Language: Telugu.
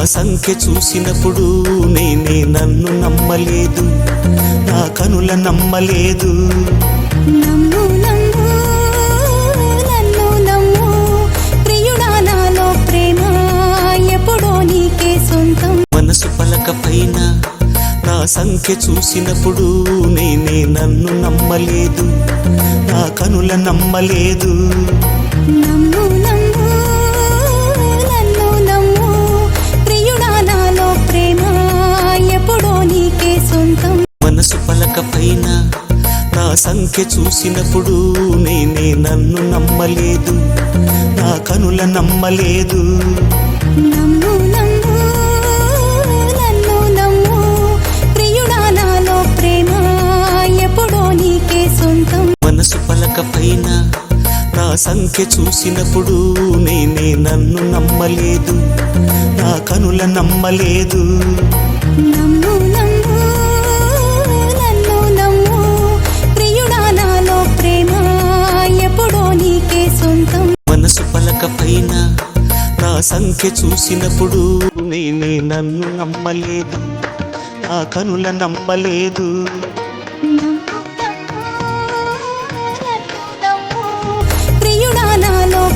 సంఖ్య చూసినప్పుడు నేనే నన్ను నమ్మలేదు, నా కనుల నమ్మలేదు. నమ్ము నమ్ము నన్ను నమ్ము ప్రియుడా, నాలో ప్రేమ ఎప్పుడో నీకే సొంతం. మనసు పలక పైన నా సంఖ్య చూసినప్పుడు నేనే నన్ను నమ్మలేదు, నా కనుల నమ్మలేదు. నమ్ము నమ్ము నన్ను నమ్ము ప్రియుడా, నాలో ప్రేమ ఎప్పుడో నీకే సొంతం. మనసు పలక పైన నా సంఖ్య చూసినప్పుడు నేనే నన్ను నమ్మలేదు, నా కనుల నమ్మలేదు. నమ్ము నమ్ము నన్ను నమ్ము ప్రియుడా, నాలో ప్రేమ ఎప్పుడో నీకే సొంతం. మనసు పలక పైన నా సంఖ్య చూసినప్పుడు నేనే నన్ను నమ్మలేదు, నా కనుల నమ్మలేదు. నమ్ము నమ్ము నన్ను నమ్ము ప్రియుడా, నాలో ప్రేమ ఎప్పుడో నీకే సొంతం. మనసు పలక పైన నా సంఖ్య చూసినప్పుడు నేనే నన్ను నమ్మలేదు, నా కనుల నమ్మలేదు.